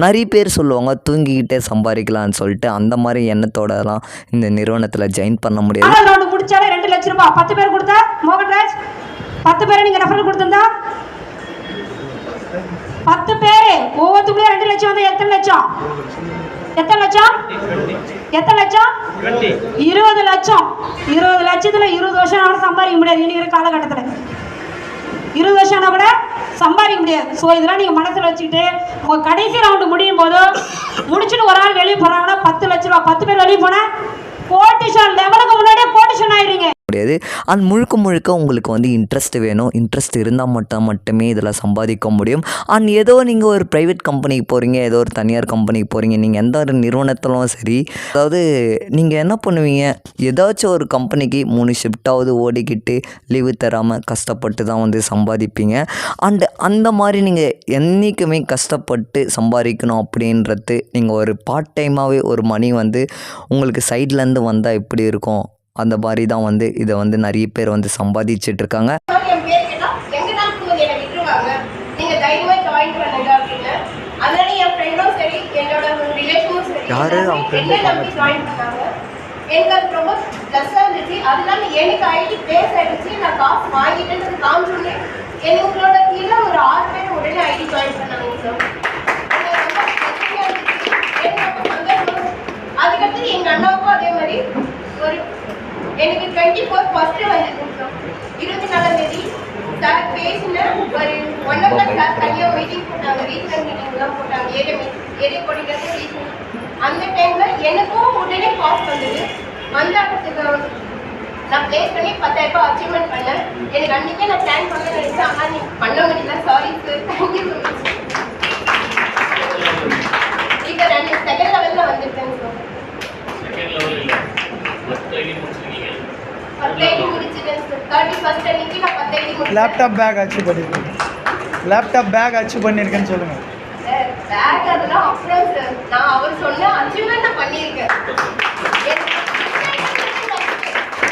நிறைய பேர் சொல்லுவாங்க தூங்கிக்கிட்டே சம்பாதிக்கலாம்னு சொல்லிட்டு, அந்த மாதிரி எண்ணத்தோடலாம் இந்த நிறுவனத்தில் ஜாயின் பண்ண முடியாது. முடிச்சாலே 2 லட்சம் ரூபாய் 10 பேர் கொடுத்தா மோகன்ராஜ் 10 பேரை நீங்கள் ரெஃபரல் கொடுத்துருந்தா 10 பேர் ஒவ்வொருத்துக்குள்ளே 2 லட்சம் வந்து எத்தனை லட்சம்? எத்தனை லட்சம்? 20 லட்சம். 20 லட்சத்தில் 20 வருஷம் ஆனாலும் சம்பாதிக்க முடியாது. இன்னைக்கு காலகட்டத்தில் 20 வருஷம் ஆனால் கூட சம்பாதிக்க முடியாது. ஸோ இதெல்லாம் நீங்கள் மனசில் வச்சுக்கிட்டு உங்கள் கடைசி ரவுண்டு முடியும் போது முடிச்சுட்டு ஒரு ஆள் வெளியே போகிறாங்கன்னா 10 லட்ச ரூபா 10 பேர் வெளியே போனால் கோட்டிஷன் லெவலுக்கு முன்னாடியே கோட்டிஷன் ஆயிடுறீங்க. முடியாது. அது முழுக்க உங்களுக்கு வந்து இன்ட்ரெஸ்ட் வேணும். இன்ட்ரெஸ்ட் இருந்தால் மட்டுமே இதில் சம்பாதிக்க முடியும். அண்ட் ஏதோ நீங்கள் ஒரு ப்ரைவேட் கம்பெனிக்கு போகிறீங்க, ஏதோ ஒரு தனியார் கம்பெனிக்கு போகிறீங்க, நீங்கள் எந்த ஒரு நிறுவனத்திலும் சரி, அதாவது நீங்கள் என்ன பண்ணுவீங்க, ஏதாச்சும் ஒரு கம்பெனிக்கு 3 ஷிஃப்டாவது ஓடிக்கிட்டு லீவு தராமல் கஷ்டப்பட்டு தான் வந்து சம்பாதிப்பீங்க. அண்டு அந்த மாதிரி நீங்கள் என்றைக்குமே கஷ்டப்பட்டு சம்பாதிக்கணும் அப்படின்றது நீங்கள் ஒரு பார்ட் டைமாகவே ஒரு மணி வந்து உங்களுக்கு சைட்லேருந்து வந்தால் எப்படி இருக்கும், அந்த மாதிரி தான் வந்து இதை வந்து நிறைய பேர் வந்து சம்பாதிச்சுட்டு இருக்காங்க. யாரு எனக்கு அது ரொம்ப ப்ளஸ்ஸாக இருந்துச்சு. அதனால எனக்கு ஐடி பேஸ் ஆகிடுச்சு. நான் காசு வாங்கிட்டேன்னு காமிச்சோன்னே உங்களோட கீழே ஒரு 6 பேர் உடனே ஐடி ஜாயின் பண்ணாங்க சார். அதுக்கடுத்து எங்கள் அண்ணாவுக்கும் அதே மாதிரி ஒரு எனக்கு 24 ஃபர்ஸ்ட் வந்துருக்கு சார். 24ஆம் தேதி சார் பேசினேன். ஒரு 1 o'clock சார் தனியாக மீட்டிங் போட்டாங்க, ரீசனல் மீட்டிங்லாம் போட்டாங்க. ஏழை கோடிங்கிறது ரீசன். அந்த டைமில் எனக்கும் உடனே காசு வந்தது. வந்தாட்டத்துக்கு நான் ப்ளேஸ் பண்ணி 10,000 ரூபாய் அச்சீவ்மெண்ட் பண்ணேன். எனக்கு அன்றைக்கே நான் பிளான் பண்ண நினைச்சேன். ஆனால் நீங்கள் பண்ண முடியல. Sorry sir, thank you so much. இப்போ நான் செகண்ட் லெவலில் வந்துட்டேன் சார். லேப்டாப் பேக் அச்சீவ் பண்ணிருக்கேன். லேப்டாப் பேக் அச்சீவ் பண்ணிருக்கேன்னு சொல்லுங்க. பேக் அதெல்லாம் அப்புறம் சார். நான் அவர் சொன்ன அச்சீவ்மெண்ட் நான் பண்ணியிருக்கேன்.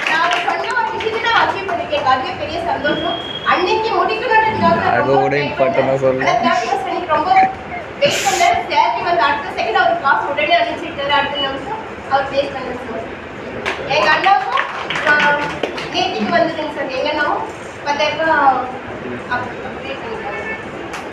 நான் அவர் சொன்ன ஒரு விஷயத்தை நான் அச்சீவ் பண்ணிருக்கேன். அதுவே பெரிய சந்தோஷம். அன்னைக்கு முடிக்கணும்ன்றதுக்காக ரொம்ப வெயிட் பண்ணேன். சேலரி வந்து அடுத்த செகண்ட் அவர் காசு உடனே அனுப்பிச்சிட்டாரு. அடுத்த நிமிஷம் அவர் பேஸ் பண்ண சார். எங்க அண்ணாவும் நேற்றுக்கு வந்துடுங்க சார். எங்க அண்ணாவும் 10,000 ரூபாய்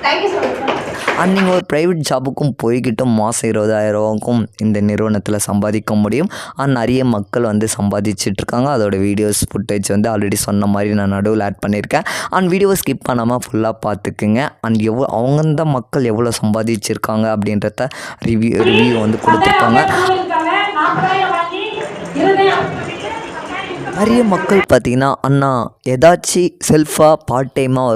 thank you so much sir. And நீங்கள் ஒரு ப்ரைவேட் ஜாபுக்கும் போய்கிட்டும் மாதம் 20,000 ரூபாய்க்கும் இந்த நிறுவனத்தில் சம்பாதிக்க முடியும். அண்ட் நிறைய மக்கள் வந்து சம்பாதிச்சிட்ருக்காங்க. அதோட வீடியோஸ் ஃபுட்டேஜ் வந்து ஆல்ரெடி சொன்ன மாதிரி நான் நடுவில் ஆட் பண்ணியிருக்கேன். அண்ட் வீடியோவை ஸ்கிப் பண்ணாமல் ஃபுல்லாக பார்த்துக்குங்க. அண்ட் அவங்க மக்கள் எவ்வளோ சம்பாதிச்சிருக்காங்க அப்படின்றத ரிவ்யூ வந்து கொடுத்துருக்காங்க. நிறைய மக்கள் பார்த்திங்கன்னா, அண்ணா ஏதாச்சும் செல்ஃபாக பார்ட் டைமாக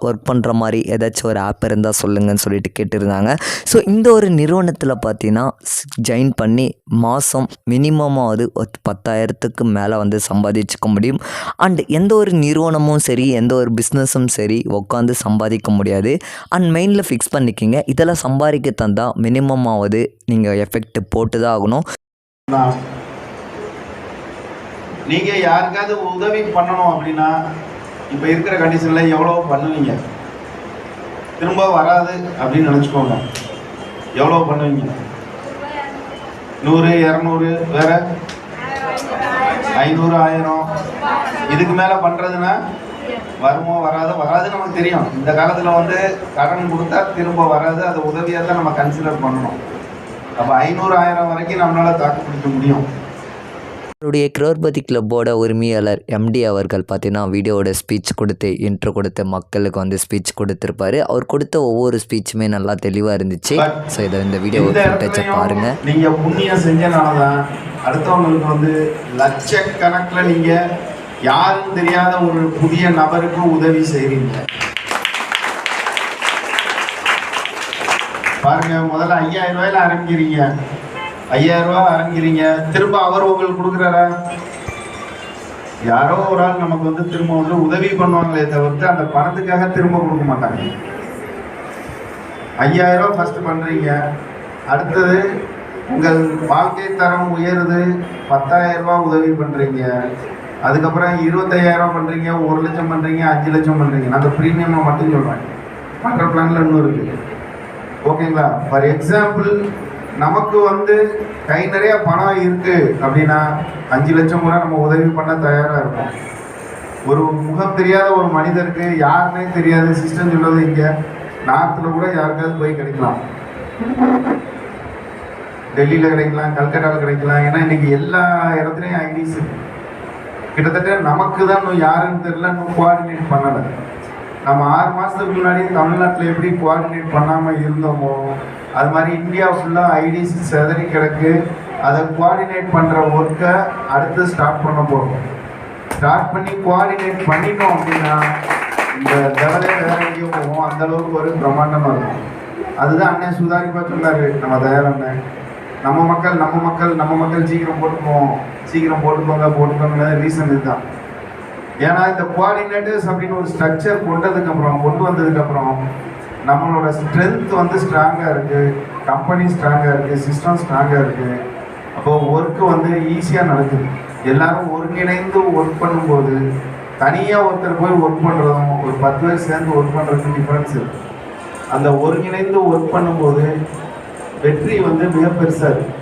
ஒர்க் பண்ணுற மாதிரி ஏதாச்சும் ஒரு ஆப் இருந்தால் சொல்லுங்கன்னு சொல்லிட்டு கேட்டிருந்தாங்க. ஸோ இந்த ஒரு நிறுவனத்தில் பார்த்திங்கன்னா ஜாயின் பண்ணி மாதம் மினிமமாவது ஒரு 10,000க்கு மேலே வந்து சம்பாதிச்சுக்க முடியும். அண்ட் எந்த ஒரு நிறுவனமும் சரி, எந்த ஒரு பிஸ்னஸும் சரி உட்காந்து சம்பாதிக்க முடியாது. அண்ட் மெயினில் ஃபிக்ஸ் பண்ணிக்கிங்க, இதெல்லாம் சம்பாதிக்க தந்தால் மினிமமாவது நீங்கள் எஃபெக்ட் போட்டு தான் ஆகணும். நீங்கள் யாருக்காவது உதவி பண்ணணும் அப்படின்னா இப்போ இருக்கிற கண்டிஷனில் எவ்வளோ பண்ணுவீங்க? திரும்ப வராது அப்படின்னு நினச்சிக்கோங்க. எவ்வளோ பண்ணுவீங்க? 100, 200, வேறு 500, 1000. இதுக்கு மேலே பண்ணுறதுன்னா வருமோ வராது நமக்கு தெரியும். இந்த காலத்தில் வந்து கடன் கொடுத்தா திரும்ப வராது. அது உதவியாக தான் நம்ம கன்சிடர் பண்ணணும். அப்போ 500, 1000 வரைக்கும் நம்மளால் தாக்கு பிடிக்க முடியும். அவருடைய கிரோர்பதி கிளப்போட உரிமையாளர் எம்டி அவர்கள் பார்த்தீங்கன்னா வீடியோவோட ஸ்பீச் கொடுத்து இன்ட்ரோ கொடுத்து மக்களுக்கு வந்து ஸ்பீச் கொடுத்துருப்பாரு. அவர் கொடுத்த ஒவ்வொரு ஸ்பீச்சுமே நல்லா தெளிவாக இருந்துச்சு. ஸோ இதை இந்த வீடியோ ஃபுட்டேஜை பாருங்கள். நீங்கள் புண்ணியம் செஞ்சனால தான் அடுத்தவங்களுக்கு வந்து லட்சக்கணக்கில் நீங்கள் யாரும் தெரியாத ஒரு புதிய நபருக்கு உதவி செய்கிறீங்க. பாருங்க, முதல்ல 5,000 ரூபாயில ஆரம்பிக்கிறீங்க. 5,000 ரூபாய் ஆரம்பிக்கிறீங்க. திரும்ப அவர் உங்களுக்கு கொடுக்குறாரா? யாரோ ஒரு ஆள் நமக்கு வந்து திரும்ப வந்து உதவி பண்ணுவாங்களே தவிர்த்து அந்த பணத்துக்காக திரும்ப கொடுக்க மாட்டாங்க. 5,000 ரூபாய் ஃபர்ஸ்ட் பண்ணுறீங்க. அடுத்தது உங்கள் வாழ்க்கை தரம் உயருது, 10,000 ரூபாய் உதவி பண்ணுறீங்க. அதுக்கப்புறம் 25,000 பண்ணுறீங்க, 1 லட்சம் பண்ணுறீங்க, 5 லட்சம் பண்ணுறீங்க. நான் அந்த ப்ரீமியமாக மட்டும் சொல்கிறேன். பண்ணுற பிளானில் இன்னும் இருக்குது. ஓகேங்களா? ஃபார் எக்ஸாம்பிள் நமக்கு வந்து கை நிறைய பணம் இருக்கு அப்படின்னா 5 லட்சம் கூட நம்ம உதவி பண்ண தயாராக இருக்கும். ஒரு முகம் தெரியாத ஒரு மனிதருக்கு யாருன்னே தெரியாது, சிஸ்டம் சொல்றது இங்கே நார்த்தில் கூட யாருக்காவது போய் கிடைக்கலாம், டெல்லியில் கிடைக்கலாம், கல்கட்டாவில் கிடைக்கலாம். ஏன்னா இன்னைக்கு எல்லா இடத்துலையும் ஐடிஸ் கிட்டத்தட்ட நமக்கு தான் இன்னும் யாருன்னு தெரியல, இன்னும் கோஆர்டினேட் பண்ணலை. நம்ம 6 மாதத்துக்கு முன்னாடி தமிழ்நாட்டில் எப்படி கோஆர்டினேட் பண்ணாமல் இருந்தோமோ அது மாதிரி இந்தியா ஃபுல்லாக ஐடிசி செதறி கிடக்கு. அதை கோஆர்டினேட் பண்ணுற ஒர்க்கை அடுத்து ஸ்டார்ட் பண்ண போகிறோம். ஸ்டார்ட் பண்ணி கோஆர்டினேட் பண்ணிட்டோம் அப்படின்னா இந்த லெவலே வேற எங்கேயும் போவோம். அந்தளவுக்கு ஒரு பிரம்மாண்டமாக இருக்கும். அதுதான் அண்ணன் சுதாரிப்பா சொன்னார், நம்ம தயார் அண்ணன், நம்ம மக்கள் சீக்கிரம் போட்டுக்கோங்க ரீசன் இதுதான். ஏன்னா இந்த கோஆர்டினேட்டர்ஸ் அப்படின்னு ஒரு ஸ்ட்ரக்சர் கொண்டு வந்ததுக்கப்புறம் நம்மளோட ஸ்ட்ரென்த் வந்து ஸ்ட்ராங்காக இருக்குது, கம்பெனி ஸ்ட்ராங்காக இருக்குது, சிஸ்டம் ஸ்ட்ராங்காக இருக்குது. அப்போது ஒர்க்கு வந்து ஈஸியாக நடக்குது. எல்லாரும் ஒருங்கிணைந்து ஒர்க் பண்ணும்போது தனியாக ஒருத்தர் போய் ஒர்க் பண்ணுறதும் ஒரு 10 பேர் சேர்ந்து ஒர்க் பண்ணுறதுக்கு டிஃப்ரென்ஸ் இருக்குது. அந்த ஒருங்கிணைந்து ஒர்க் பண்ணும்போது வெற்றி வந்து மிக பெருசாக இருக்குது,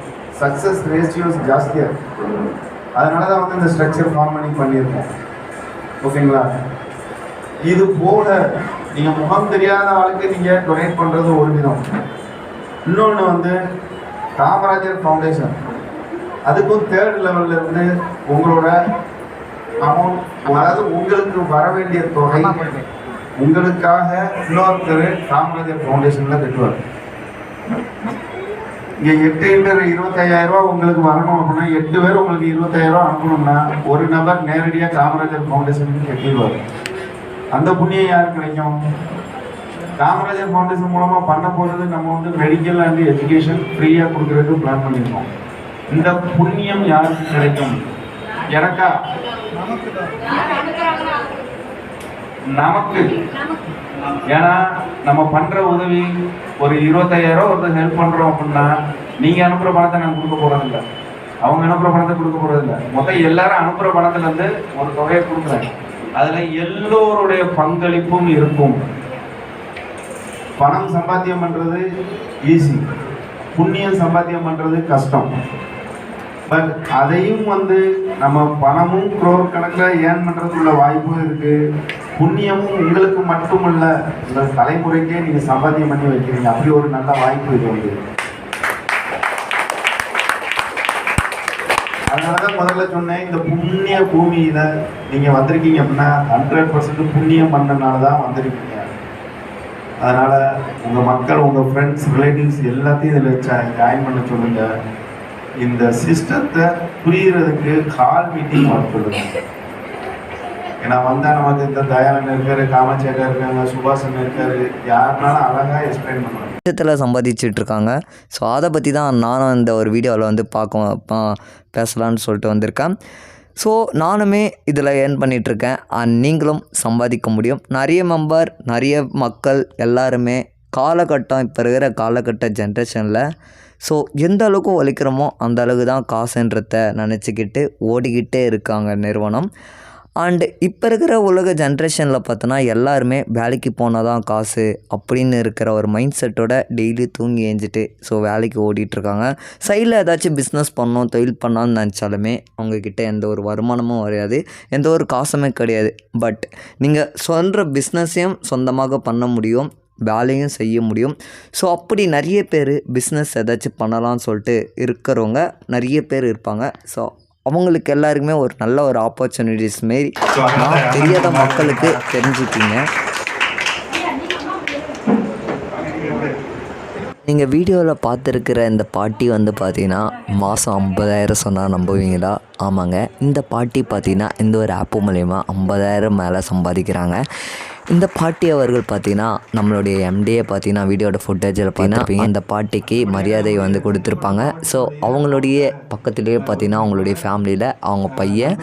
சக்ஸஸ் ரேஷியோஸ் ஜாஸ்தியாக இருக்குது. அதனால தான் வந்து இந்த ஸ்ட்ரக்சர் ஃபார்ம் பண்ணியிருக்கோம். ஓகேங்களா? இது போல நீங்கள் முகம் தெரியாத ஆளுக்கு நீங்கள் டொனேட் பண்ணுறது ஒரு விதம். இன்னொன்று வந்து காமராஜர் ஃபவுண்டேஷன், அதுக்கும் 3rd லெவலில் இருந்து உங்களோட அமௌண்ட், அதாவது உங்களுக்கு வர வேண்டிய தொகை உங்களுக்காக இன்னொருத்தர் காமராஜர் ஃபவுண்டேஷனில் கட்டுவார். இங்கே 8 பேர் 25,000 ரூபா உங்களுக்கு வரணும் அப்படின்னா 8 பேர் உங்களுக்கு 25,000 ரூபா அனுப்பணும்னா ஒரு நபர் நேரடியாக காமராஜர் ஃபவுண்டேஷனுக்கு கட்டிடுவார். அந்த புண்ணியம் யாருக்கு கிடைக்கும்? காமராஜர் ஃபவுண்டேஷன் மூலமாக பண்ண போகிறது நம்ம வந்து மெடிக்கல் அண்ட் எஜுகேஷன் ஃப்ரீயாக கொடுக்குறதுக்கு பிளான் பண்ணியிருக்கோம். இந்த புண்ணியம் யாருக்கு கிடைக்கும்? எனக்கா? நமக்கு. ஏன்னா நம்ம பண்ணுற உதவி ஒரு 25,000 ரூபா ஒருத்தர் ஹெல்ப் பண்ணுறோம் அப்படின்னா நீங்கள் அனுப்புகிற பணத்தை நான் கொடுக்க போகிறதில்ல, அவங்க அனுப்புகிற பணத்தை கொடுக்க போகிறதில்ல, மொத்தம் எல்லாரும் அனுப்புகிற பணத்துலேருந்து ஒரு தொகையை கொடுக்குறேன். அதில் எல்லோருடைய பங்களிப்பும் இருக்கும். பணம் சம்பாத்தியம் பண்ணுறது ஈஸி, புண்ணியம் சம்பாத்தியம் பண்ணுறது கஷ்டம். பட் அதையும் வந்து நம்ம பணமும் க்ரோர் கணக்கில் ஏர்ன் பண்ணுறதுக்குள்ள வாய்ப்பும் இருக்குது. புண்ணியமும் உங்களுக்கு மட்டுமல்ல, உங்கள் தலைமுறைக்கே நீங்கள் சம்பாத்தியம் பண்ணி வைக்கிறீங்க. அப்படி ஒரு நல்ல வாய்ப்பு இது வந்து. அதனால தான் முதல்ல சொன்னேன், இந்த புண்ணிய பூமியில் நீங்கள் வந்திருக்கீங்க அப்படின்னா 100% புண்ணியம் பண்ணனால தான் வந்திருக்கீங்க. அதனால் உங்கள் மக்கள், உங்கள் ஃப்ரெண்ட்ஸ், ரிலேட்டிவ்ஸ் எல்லாத்தையும் இதில் ஜாயின் பண்ண சொல்லுங்கள். இந்த சிஸ்டத்தை புரிகிறதுக்கு கால் மீட்டிங் வளர்த்துடுங்க. ஏன்னா வந்தால் நமக்கு இந்த தயானன் இருக்காரு, காமாட்சியாக்கா இருக்காங்க, சுபாஷன் இருக்காரு, யாருனாலும் அழகாக எக்ஸ்பிளைன் பண்ணுவாங்க. விஷயத்தில் சம்பாதிச்சிட்ருக்காங்க. ஸோ அதை பற்றி தான் நானும் இந்த ஒரு வீடியோவில் வந்து பேசலான்னு சொல்லிட்டு வந்திருக்கேன். ஸோ நானுமே இதில் ஏர்ன் பண்ணிகிட்ருக்கேன். நீங்களும் சம்பாதிக்க முடியும். நிறைய மக்கள் எல்லாருமே காலகட்டம், இப்போ இருக்கிற காலகட்ட ஜென்ரேஷனில் ஸோ எந்த அளவுக்கு உழைக்கிறோமோ அந்த அளவுக்கு தான் காசுன்றத நினச்சிக்கிட்டு ஓடிக்கிட்டே இருக்காங்க நிறுவனம். அண்டு இப்போ இருக்கிற உலக ஜென்ரேஷனில் பார்த்தோன்னா எல்லாருமே வேலைக்கு போனால் தான் காசு அப்படின்னு இருக்கிற ஒரு மைண்ட் செட்டோட டெய்லி தூங்கி ஏஞ்சிட்டு ஸோ வேலைக்கு ஓடிட்டுருக்காங்க. சைடில் ஏதாச்சும் பிஸ்னஸ் பண்ணணும், தொழில் பண்ணான்னு நினச்சாலுமே அவங்கக்கிட்ட எந்த ஒரு வருமானமும் வராது, எந்த ஒரு காசுமே கிடையாது. பட் நீங்கள் சொல்கிற பிஸ்னஸையும் சொந்தமாக பண்ண முடியும், வேலையும் செய்ய முடியும். ஸோ அப்படி நிறைய பேர் பிஸ்னஸ் ஏதாச்சும் பண்ணலாம்னு சொல்லிட்டு இருக்கிறவங்க நிறைய பேர் இருப்பாங்க. ஸோ அவங்களுக்கு எல்லாருக்குமே ஒரு நல்ல ஒரு ஆப்பர்ச்சுனிட்டிஸ் மாரி நான் தெரியாத மக்களுக்கு தெரிஞ்சுக்கிங்க. நீங்கள் வீடியோவில் பார்த்துருக்கிற இந்த பாட்டி வந்து பார்த்தீங்கன்னா மாதம் 50,000 சொன்னால் நம்புவீங்களா? ஆமாங்க, இந்த பாட்டி பார்த்தீங்கன்னா இந்த ஒரு ஆப்பு மூலயமா 50,000 மேலே சம்பாதிக்கிறாங்க. இந்த பாட்டி அவர்கள் பார்த்தீங்கன்னா நம்மளுடைய எம்டியை பார்த்தீங்கன்னா வீடியோட ஃபுட்டேஜில் பார்த்தீங்கன்னா அந்த பாட்டிக்கு மரியாதை வந்து கொடுத்துருப்பாங்க. ஸோ அவங்களுடைய பக்கத்துலேயே பார்த்தீங்கன்னா அவங்களுடைய ஃபேமிலியில் அவங்க பையன்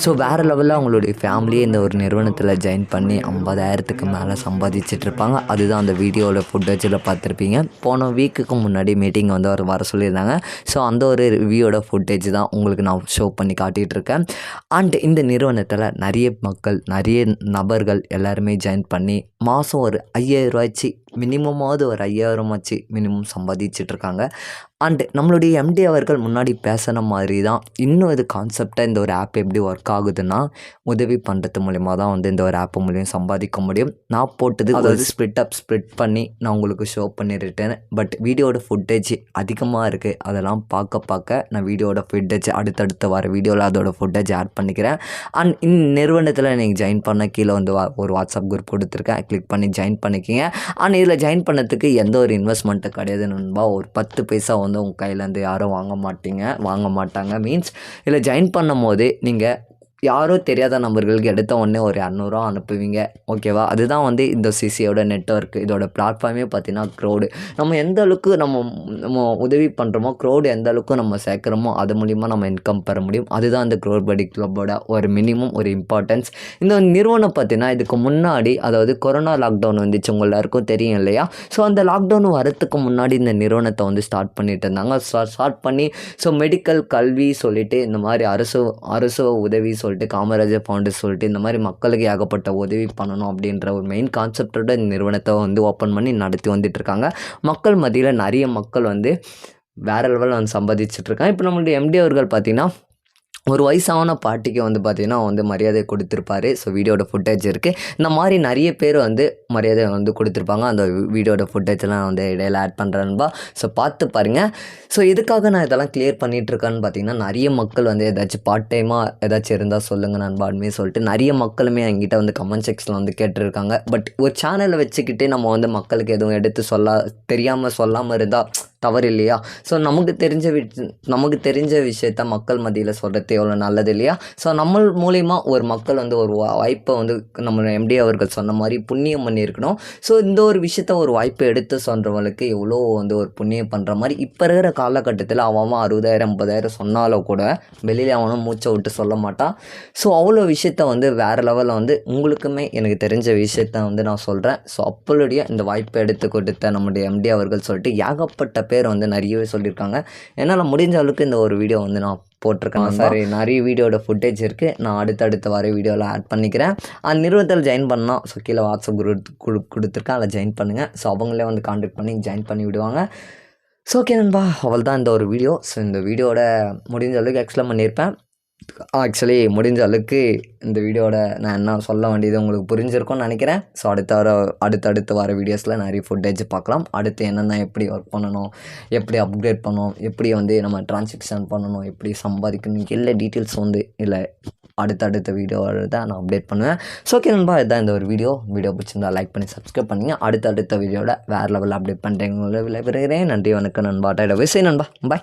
ஸோ வேறு லெவலில் அவங்களுடைய ஃபேமிலியே இந்த ஒரு நிறுவனத்தில் ஜாயின் பண்ணி 50,000க்கு மேலே சம்பாதிச்சிட்ருப்பாங்க. அதுதான் அந்த வீடியோவில் ஃபுட்டேஜில் பார்த்துருப்பீங்க. போன வீக்குக்கு முன்னாடி மீட்டிங் வந்து அவர் வர சொல்லியிருந்தாங்க. ஸோ அந்த ஒரு ரிவ்யூவோட ஃபுட்டேஜ் தான் உங்களுக்கு நான் ஷோ பண்ணி காட்டிகிட்ருக்கேன். அண்ட் இந்த நிறுவனத்தில் நிறைய மக்கள், நிறைய நபர்கள் எல்லாருமே ஜாயின் பண்ணி மாதம் ஒரு 5,000 ரூபாய்ச்சி மினிமமாவது ஒரு 5000 ஆச்சு மினிமம் சம்பாதிச்சிட்ருக்காங்க. அண்டு நம்மளுடைய எம்டி அவர்கள் முன்னாடி பேசின மாதிரி தான் இன்னும் இது கான்செப்டாக இந்த ஒரு ஆப் எப்படி ஒர்க் ஆகுதுன்னா, உதவி பண்ணுறது மூலிமா தான் வந்து இந்த ஒரு ஆப் மூலியம் சம்பாதிக்க முடியும். நான் போட்டது அதாவது ஸ்ப்ளிட் பண்ணி நான் உங்களுக்கு ஷோ பண்ணிருட்டேன். பட் வீடியோட ஃபுட்டேஜ் அதிகமாக இருக்குது. அதெல்லாம் பார்க்க நான் வீடியோட ஃபுட்டேஜ் அடுத்தடுத்து வர வீடியோவில் அதோட ஃபுட்டேஜ் ஆட் பண்ணிக்கிறேன். அண்ட் நிறுவனத்தில் நீங்கள் ஜாயின் பண்ண கீழே வந்து ஒரு வாட்ஸ்அப் குரூப் கொடுத்துருக்கேன். கிளிக் பண்ணி ஜாயின் பண்ணிக்கிங்க. அண்ட் இதில் ஜாயின் பண்ணதுக்கு எந்த ஒரு இன்வெஸ்ட்மெண்ட்டு கிடையாது நண்பா. ஒரு 10 பைசா வந்து உங்கள் கையிலேருந்து யாரும் வாங்க மாட்டாங்க. மீன்ஸ் இதில் ஜாயின் பண்ணும் போது நீங்கள் யாரோ தெரியாத நபர்களுக்கு எடுத்த உடனே ஒரு 200 அனுப்புவீங்க. ஓகேவா? அதுதான் வந்து இந்த சிசியோட நெட்வொர்க். இதோட பிளாட்ஃபார்மே பார்த்தீங்கன்னா க்ரௌடு. நம்ம எந்த அளவுக்கு நம்ம உதவி பண்ணுறோமோ, க்ரௌடு எந்த அளவுக்கு நம்ம சேர்க்குறோமோ அது மூலிமா நம்ம இன்கம் பெற முடியும். அதுதான் இந்த க்ரௌட் படி கிளப்போட ஒரு மினிமம் ஒரு இம்பார்ட்டன்ஸ். இந்த நிறுவனம் பார்த்தீங்கன்னா இதுக்கு முன்னாடி, அதாவது கொரோனா லாக்டவுன் வந்துச்சு, உங்கள் எல்லாருக்கும் தெரியும் இல்லையா? ஸோ அந்த லாக்டவுன் வரத்துக்கு முன்னாடி இந்த நிறுவனத்தை வந்து ஸ்டார்ட் பண்ணிட்டு இருந்தாங்க. ஸ்டார்ட் பண்ணி மெடிக்கல் கல்வி சொல்லிட்டு இந்த மாதிரி அரசு உதவி சொல்லிட்டு காமராஜர் ஃபவுண்டேஷன் சொல்லிட்டு இந்த மாதிரி மக்களுக்கு ஏகப்பட்ட உதவி பண்ணணும் அப்படின்ற ஒரு மெயின் கான்செப்டோட இந்த நிறுவனத்தை வந்து ஓப்பன் பண்ணி நடத்தி வந்துட்டுருக்காங்க. மக்கள் மத்தியில் நிறைய மக்கள் வந்து வேறு லெவலில் வந்து சம்பாதிச்சிட்ருக்காங்க. இப்போ நம்மளுடைய எம்டி அவர்கள் பார்த்திங்கன்னா ஒரு வயசான பாட்டிக்கு வந்து பார்த்திங்கன்னா வந்து மரியாதை கொடுத்துருப்பாரு. ஸோ வீடியோட ஃபுட்டேஜ் இருக்குது. இந்த மாதிரி நிறைய பேர் வந்து மரியாதை வந்து கொடுத்துருப்பாங்க. அந்த வீடியோட ஃபுட்டேஜெலாம் வந்து இடையில ஆட் பண்ணுறேன்பா. ஸோ பார்த்து பாருங்கள். ஸோ எதுக்காக நான் இதெல்லாம் கிளியர் பண்ணிகிட்ருக்கேன்னு பார்த்தீங்கன்னா, நிறைய மக்கள் வந்து ஏதாச்சும் பார்ட் டைமாக ஏதாச்சும் இருந்தால் சொல்லுங்கள் நண்பா அப்படின்னு சொல்லிட்டு நிறைய மக்களுமே என்கிட்ட வந்து கமெண்ட் செக்ஷனில் வந்து கேட்டிருக்காங்க. பட் ஒரு சேனலை வச்சுக்கிட்டே நம்ம வந்து மக்களுக்கு எதுவும் எடுத்து சொல்லாமல் இருந்தால் தவறு இல்லையா? ஸோ நமக்கு தெரிஞ்ச விஷயத்த மக்கள் மத்தியில் சொல்கிறது எவ்வளோ நல்லது இல்லையா? ஸோ நம்ம மூலிமா ஒரு மக்கள் வந்து ஒரு வாய்ப்பை வந்து நம்ம எம்டி அவர்கள் சொன்ன மாதிரி புண்ணியம் பண்ணியிருக்கணும். ஸோ இந்த ஒரு விஷயத்த ஒரு வாய்ப்பை எடுத்து சொல்கிறவங்களுக்கு எவ்வளோ வந்து ஒரு புண்ணியம் பண்ணுற மாதிரி இப்போ இருக்கிற காலகட்டத்தில் அவன் 60,000 50,000 சொன்னாலும் கூட வெளியில் அவனும் மூச்சை விட்டு சொல்ல மாட்டான். ஸோ அவ்வளோ விஷயத்த வந்து வேறு லெவலில் வந்து உங்களுக்குமே எனக்கு தெரிஞ்ச விஷயத்த வந்து நான் சொல்கிறேன். ஸோ அப்பளுடைய இந்த வாய்ப்பை எடுத்து கொடுத்த நம்முடைய எம்டி அவர்கள் சொல்லிட்டு ஏகப்பட்ட பேர் வந்து நிறையவே சொல்லியிருக்காங்க. என்னால் முடிஞ்ச அளவுக்கு இந்த ஒரு வீடியோ வந்து நான் போட்டிருக்கேன். சாரி, நிறைய வீடியோட ஃபுட்டேஜ் இருக்குது. நான் அடுத்தடுத்து வர வீடியோவில் ஆட் பண்ணிக்கிறேன். அந்த நிறுவனத்தில் ஜாயின் பண்ணால் ஸோ கீழே வாட்ஸ்அப் குரூப் கொடுத்துருக்கேன். அதில் ஜாயின் பண்ணுங்கள். ஸோ அவங்களே வந்து கான்டாக்ட் பண்ணி ஜாயின் பண்ணி விடுவாங்க. ஸோ ஓகே நண்பா, அவள் தான் இந்த ஒரு வீடியோ. ஸோ இந்த வீடியோட முடிஞ்ச அளவுக்கு எக்ஸ்பிளைன் பண்ணியிருப்பேன். முடிஞ்ச அளவுக்கு இந்த வீடியோட நான் என்ன சொல்ல வேண்டியது உங்களுக்கு புரிஞ்சிருக்கும்னு நினைக்கிறேன். ஸோ அடுத்தடுத்து வர வீடியோஸில் நிறைய ஃபுட்டேஜ் பார்க்கலாம். அடுத்து என்னென்ன எப்படி ஒர்க் பண்ணணும், எப்படி அப்கிரேட் பண்ணணும், எப்படி வந்து நம்ம ட்ரான்சாக்ஷன் பண்ணணும், எப்படி சம்பாதிக்கணும், எல்லா டீட்டெயில்ஸ் வந்து இல்லை அடுத்தடுத்த வீடியோவில் தான் நான் அப்டேட் பண்ணுவேன். ஸோ ஓகே நண்பா, இதுதான் இந்த ஒரு வீடியோ பிடிச்சிருந்தா லைக் பண்ணி சப்ஸ்கிரைப் பண்ணுங்கள். அடுத்தடுத்த வீடியோவில் வேறு லெவலில் அப்டேட் பண்ணுறேன். விளைவிறேன். நன்றி, வணக்கம் நண்பா. டாடா, நண்பா. பாய்.